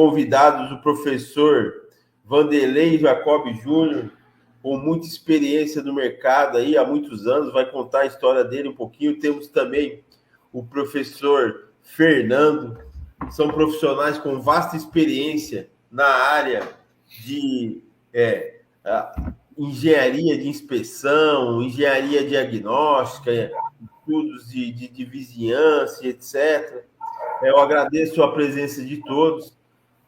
convidados, o professor Vanderlei Jacob Júnior, com muita experiência no mercado aí há muitos anos, vai contar a história dele um pouquinho. Temos também o professor Fernando, são profissionais com vasta experiência na área de engenharia de inspeção, engenharia diagnóstica, estudos de vizinhança, etc. Eu agradeço a presença de todos.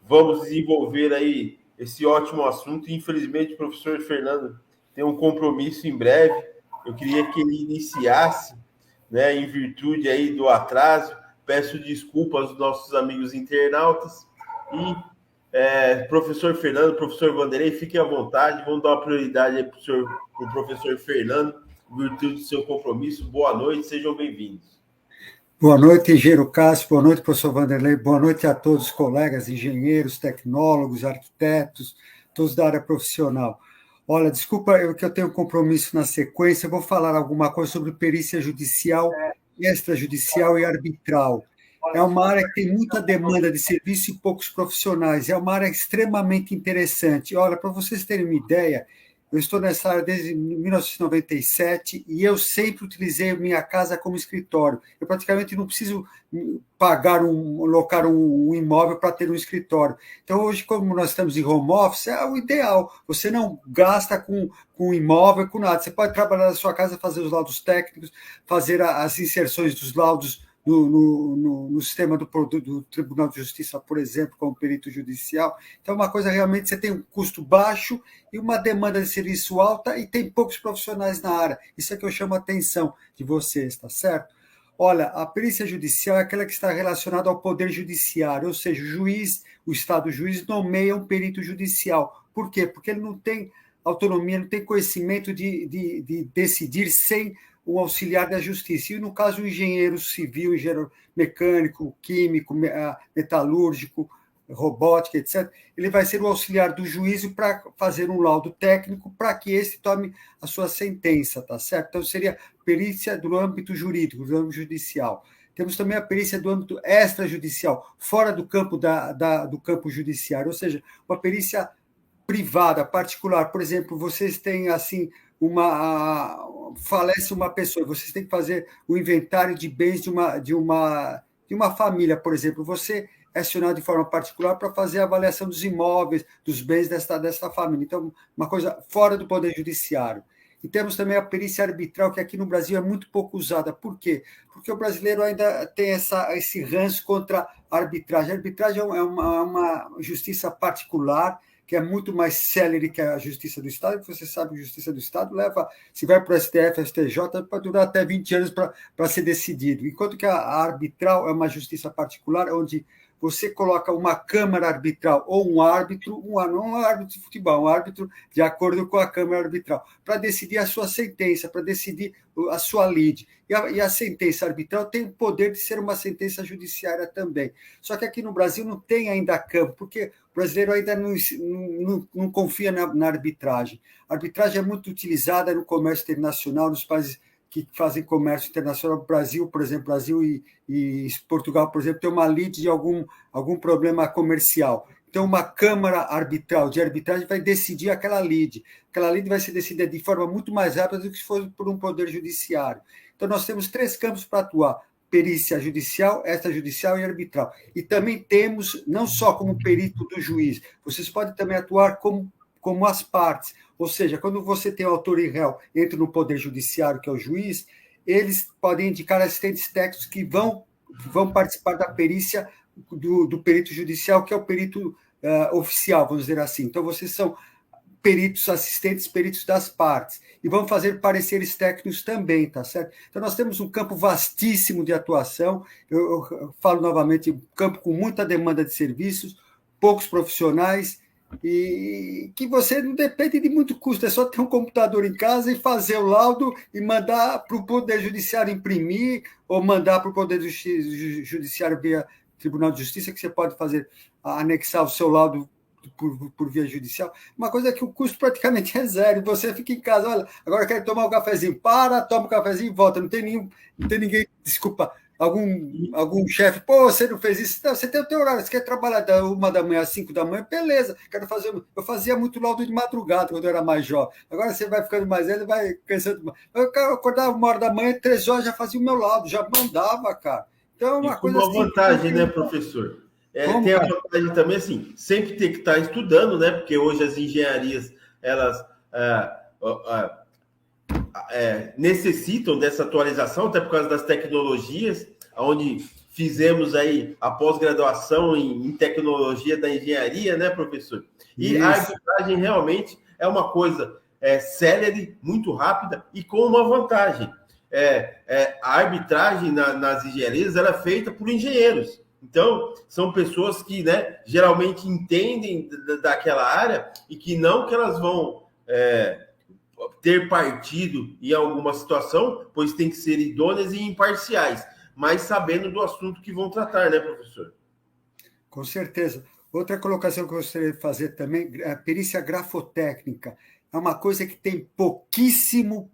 Vamos desenvolver aí esse ótimo assunto. Infelizmente, o professor Fernando tem um compromisso em breve. Eu queria que ele iniciasse, né, em virtude aí do atraso. Peço desculpas aos nossos amigos internautas. E, professor Fernando, professor Vanderlei, fiquem à vontade. Vamos dar uma prioridade aí para o professor Fernando, em virtude do seu compromisso. Boa noite, sejam bem-vindos. Boa noite, engenheiro Cássio, boa noite, professor Vanderlei, boa noite a todos os colegas, engenheiros, tecnólogos, arquitetos, todos da área profissional. Olha, desculpa que eu tenho um compromisso na sequência, eu vou falar alguma coisa sobre perícia judicial, extrajudicial e arbitral. É uma área que tem muita demanda de serviço e poucos profissionais, é uma área extremamente interessante. Olha, para vocês terem uma ideia, eu estou nessa área desde 1997 e eu sempre utilizei minha casa como escritório. Eu praticamente não preciso locar um imóvel para ter um escritório. Então, hoje, como nós estamos em home office, é o ideal. Você não gasta com imóvel, com nada. Você pode trabalhar na sua casa, fazer os laudos técnicos, fazer as inserções dos laudos no sistema do Tribunal de Justiça, por exemplo, como perito judicial. Então, uma coisa realmente, você tem um custo baixo e uma demanda de serviço alta e tem poucos profissionais na área. Isso é que eu chamo a atenção de vocês, tá certo? Olha, a perícia judicial é aquela que está relacionada ao poder judiciário, ou seja, o Estado juiz nomeia um perito judicial. Por quê? Porque ele não tem autonomia, não tem conhecimento de decidir sem o auxiliar da justiça. E, no caso, o engenheiro civil, engenheiro mecânico, químico, metalúrgico, robótica, etc., ele vai ser o auxiliar do juízo para fazer um laudo técnico para que esse tome a sua sentença, tá certo? Então, seria perícia do âmbito jurídico, do âmbito judicial. Temos também a perícia do âmbito extrajudicial, fora do campo, do campo judiciário, ou seja, uma perícia privada, particular. Por exemplo, vocês têm, assim, falece uma pessoa, vocês têm que fazer o inventário de bens de uma família, por exemplo. Você é acionado de forma particular para fazer a avaliação dos imóveis, dos bens dessa família. Então, uma coisa fora do Poder Judiciário. E temos também a perícia arbitral, que aqui no Brasil é muito pouco usada. Por quê? Porque o brasileiro ainda tem esse ranço contra a arbitragem. A arbitragem é uma justiça particular, que é muito mais célere que a Justiça do Estado. Você sabe que a Justiça do Estado se vai para o STF, STJ, pode durar até 20 anos para ser decidido. Enquanto que a arbitral é uma justiça particular, onde você coloca uma câmara arbitral ou um árbitro, não um árbitro de futebol, um árbitro de acordo com a câmara arbitral, para decidir a sua sentença, para decidir a sua lide. E a sentença arbitral tem o poder de ser uma sentença judiciária também. Só que aqui no Brasil não tem ainda campo, porque o brasileiro ainda não confia na arbitragem. A arbitragem é muito utilizada no comércio internacional, nos países que fazem comércio internacional. O Brasil, por exemplo, Brasil e Portugal, por exemplo, tem uma lide de algum problema comercial. Então, uma câmara arbitral de arbitragem vai decidir aquela lide. Aquela lide vai ser decidida de forma muito mais rápida do que se fosse por um poder judiciário. Então, nós temos 3 campos para atuar: perícia judicial, extrajudicial e arbitral. E também temos, não só como perito do juiz, vocês podem também atuar como as partes. Ou seja, quando você tem o autor e réu, entra no poder judiciário, que é o juiz, eles podem indicar assistentes técnicos que vão participar da perícia do perito judicial, que é o perito oficial, vamos dizer assim. Então, vocês são peritos assistentes, peritos das partes, e vão fazer pareceres técnicos também, tá certo? Então, nós temos um campo vastíssimo de atuação. Eu falo novamente, um campo com muita demanda de serviços, poucos profissionais, e que você não depende de muito custo, é só ter um computador em casa e fazer o laudo e mandar para o Poder Judiciário imprimir, ou mandar para o Poder Judiciário via Tribunal de Justiça, que você pode anexar o seu laudo por via judicial. Uma coisa é que o custo praticamente é zero, você fica em casa, olha, agora eu quero tomar um cafezinho, toma um cafezinho e volta, não tem ninguém, desculpa algum chefe, pô, você não fez isso? Não, você tem o teu horário, você quer trabalhar da 1 da manhã às 5 da manhã, beleza, quero fazer. Eu fazia muito laudo de madrugada quando eu era mais jovem. Agora você vai ficando mais velho, vai cansando. Eu acordava 1 hora da manhã, 3 horas já fazia o meu laudo, já mandava, cara. Então é E uma com coisa uma assim. vantagem, né, professor? Como, Tem a cara? vantagem também, assim, sempre tem que estar estudando, né? Porque hoje as engenharias, elas necessitam dessa atualização, até por causa das tecnologias, onde fizemos aí a pós-graduação em tecnologia da engenharia, né, professor? E a Isso. arbitragem realmente é uma coisa célere, muito rápida e com uma vantagem. A arbitragem nas engenharias ela é feita por engenheiros. Então, são pessoas que, né, geralmente entendem daquela área e que não que elas vão ter partido em alguma situação, pois tem que ser idôneas e imparciais, mas sabendo do assunto que vão tratar, né, professor? Com certeza. Outra colocação que eu gostaria de fazer também é a perícia grafotécnica. É uma coisa que tem pouquíssimos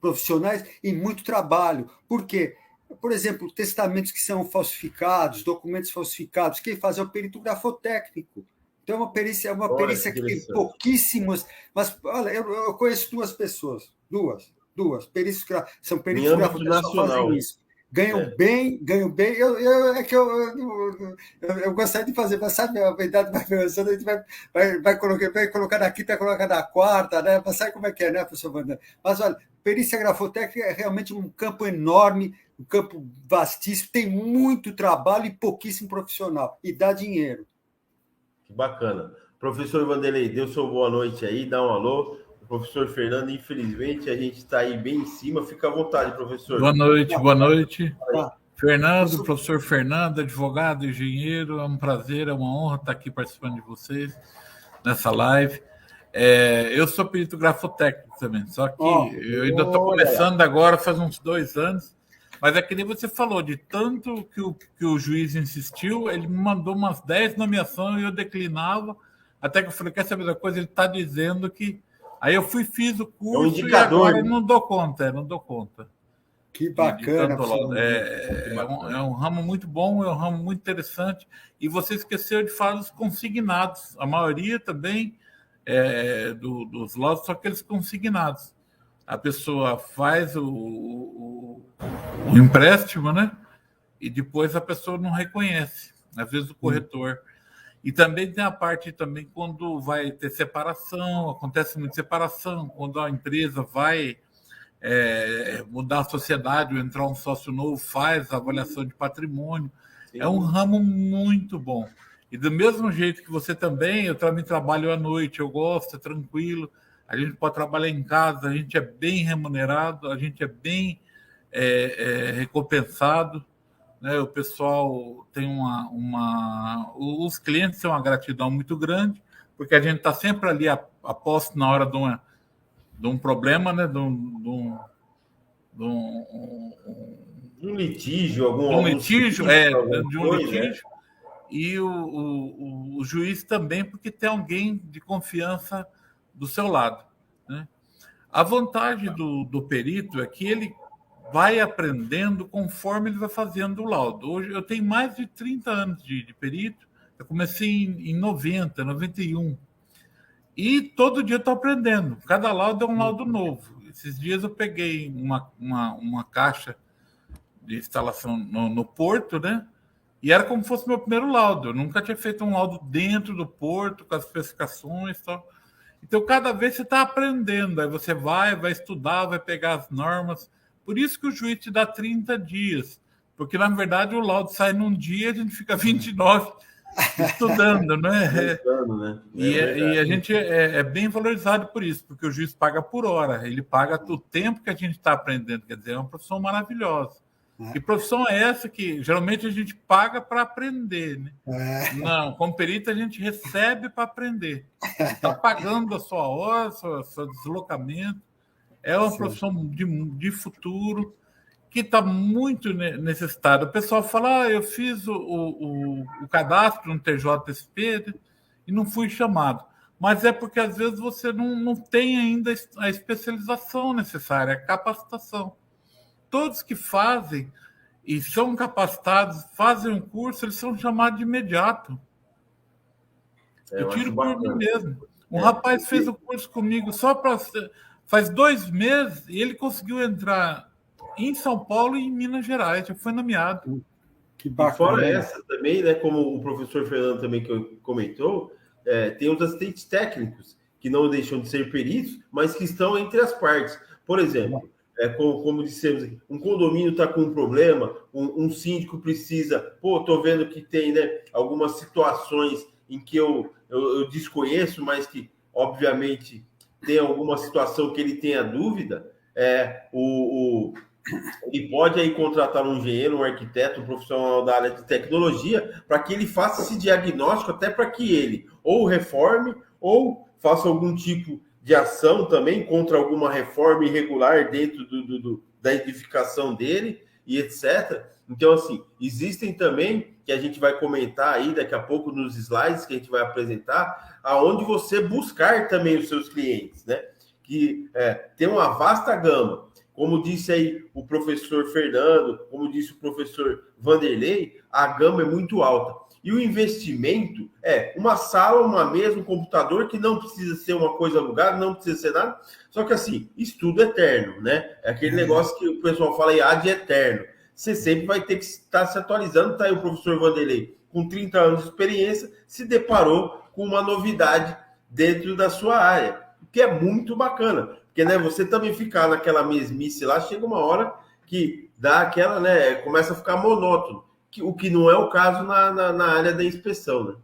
profissionais e muito trabalho. Por quê? Por exemplo, testamentos que são falsificados, documentos falsificados, quem faz é o perito grafotécnico. Então, é uma Olha que perícia que tem interessante. pouquíssimos. Mas, olha, eu conheço 2 pessoas, duas. São Em peritos âmbito grafotécnicos que só fazem nacional. isso. Ganham É. bem, ganham bem. Eu gostaria de fazer, mas sabe, a idade vai avançando, a gente vai colocar na quinta, vai colocar na quarta, né? Mas sabe como é que é, né, professor Wanda? Mas olha, perícia grafotécnica é realmente um campo enorme, um campo vastíssimo, tem muito trabalho e pouquíssimo profissional, e dá dinheiro. Que bacana. Professor Vanderlei, deu sua boa noite aí, dá um alô. O professor Fernando, infelizmente, a gente está aí bem em cima. Fica à vontade, Boa professor. noite, boa noite. Tá. Fernando, professor Fernando, advogado, engenheiro, é um prazer, é uma honra estar aqui participando de vocês nessa live. Eu sou perito grafotécnico também, só que eu ainda estou começando agora, faz uns 2 anos, mas é que nem você falou, de tanto que o juiz insistiu, ele me mandou umas 10 nomeações e eu declinava, até que eu falei, quer saber da coisa? Ele está dizendo que... Aí eu fiz o curso e indicador, agora né? não dou conta. Que De bacana, tanto lado. professor. É um ramo muito bom, é um ramo muito interessante. E você esqueceu de falar dos consignados. A maioria também dos lotes são aqueles consignados. A pessoa faz o empréstimo, né? E depois a pessoa não reconhece. Às vezes o corretor. E também tem a parte também quando vai ter separação, acontece muita separação, quando a empresa vai mudar a sociedade ou entrar um sócio novo, faz a avaliação de patrimônio. Sim. É um ramo muito bom. E do mesmo jeito que você também, eu também trabalho à noite, eu gosto, é tranquilo, a gente pode trabalhar em casa, a gente é bem remunerado, a gente é bem recompensado, né? O pessoal tem os clientes têm uma gratidão muito grande, porque a gente está sempre ali a posto na hora de um problema, né? De um litígio, litígio, de um coisa, litígio, e o juiz também, porque tem alguém de confiança do seu lado, né? A vantagem do perito é que ele vai aprendendo conforme ele vai fazendo o laudo. Hoje eu tenho mais de 30 anos de perito, eu comecei em 90, 91. E todo dia eu estou aprendendo. Cada laudo é um laudo novo. Esses dias eu peguei uma caixa de instalação no porto, né? E era como se fosse meu primeiro laudo. Eu nunca tinha feito um laudo dentro do porto, com as especificações e tal. Então, cada vez você está aprendendo. Aí você vai estudar, vai pegar as normas. Por isso que o juiz te dá 30 dias. Porque, na verdade, o laudo sai num dia e a gente fica 29 estudando, né? E a gente é bem valorizado por isso, porque o juiz paga por hora, ele paga o tempo que a gente está aprendendo, quer dizer, é uma profissão maravilhosa. Que profissão é essa que geralmente a gente paga para aprender, né? Não, como perito a gente recebe para aprender. Está pagando a sua hora, seu deslocamento. É uma profissão de futuro que está muito necessitada. O pessoal fala, eu fiz o cadastro no TJSP e não fui chamado. Mas é porque, às vezes, você não tem ainda a especialização necessária, a capacitação. Todos que fazem e são capacitados, fazem um curso, eles são chamados de imediato. Eu tiro por mim mesmo. Um rapaz fez o curso comigo só para... Faz 2 meses e ele conseguiu entrar em São Paulo e em Minas Gerais, já foi nomeado. Que bacana. E fora essa também, né, como o professor Fernando também comentou, tem os assistentes técnicos que não deixam de ser peritos, mas que estão entre as partes. Por exemplo, como dissemos, um condomínio está com um problema, um síndico precisa... estou vendo que tem, né, algumas situações em que eu desconheço, mas que, obviamente, tem alguma situação que ele tenha dúvida, ele pode aí contratar um engenheiro, um arquiteto, um profissional da área de tecnologia, para que ele faça esse diagnóstico, até para que ele ou reforme, ou faça algum tipo de ação também contra alguma reforma irregular dentro da edificação dele, e etc. Então, assim, existem também, que a gente vai comentar aí daqui a pouco nos slides que a gente vai apresentar, aonde você buscar também os seus clientes, né? Que tem uma vasta gama. Como disse aí o professor Fernando, como disse o professor Vanderlei, a gama é muito alta. E o investimento uma sala, uma mesa, um computador, que não precisa ser uma coisa alugada, não precisa ser nada. Só que, assim, estudo eterno, né? É aquele negócio que o pessoal fala de eterno. Você sempre vai ter que estar se atualizando. Tá aí o professor Vanderlei, com 30 anos de experiência, se deparou com uma novidade dentro da sua área, o que é muito bacana. Porque, né, você também ficar naquela mesmice lá, chega uma hora que dá aquela, né, começa a ficar monótono, o que não é o caso na área da inspeção, né?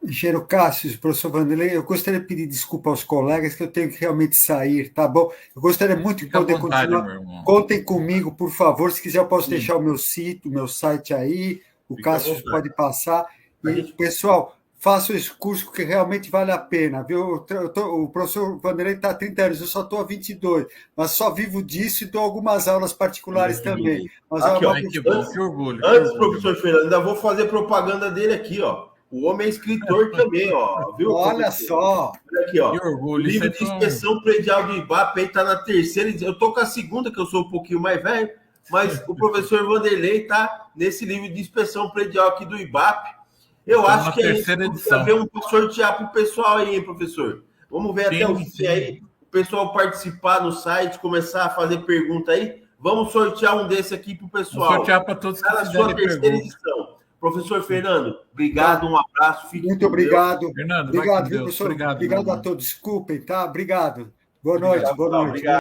Engenheiro Cássio, professor Vanderlei, eu gostaria de pedir desculpa aos colegas que eu tenho que realmente sair, tá bom? Eu gostaria muito de poder continuar. Contem comigo, por favor. Se quiser, eu posso deixar o meu site aí, o Cássio pode passar. E, pessoal, façam esse curso que realmente vale a pena, viu? O professor Vanderlei está há 30 anos, eu só estou há 22, mas só vivo disso e dou algumas aulas particulares também. Mas aqui, que orgulho. Antes, professor Fernando, ainda vou fazer propaganda dele aqui, ó. O homem é escritor também, ó. Viu? Olha só. Olha aqui, ó. Que orgulho. Livro de inspeção predial do IBAP, aí tá na terceira. Eu tô com a segunda, que eu sou um pouquinho mais velho, mas o professor Vanderlei tá nesse livro de inspeção predial aqui do IBAP. Eu acho que a gente precisa ver sortear para o pessoal aí, hein, professor? Vamos ver até o fim aí, o pessoal participar no site, começar a fazer pergunta aí. Vamos sortear um desse aqui para o pessoal. Vamos sortear para todos que na sua terceira edição. Professor Fernando, obrigado, um abraço. Muito obrigado. Fernando, obrigado, viu, professor? Obrigado a todos. Desculpem, tá? Obrigado. Boa noite. Obrigado.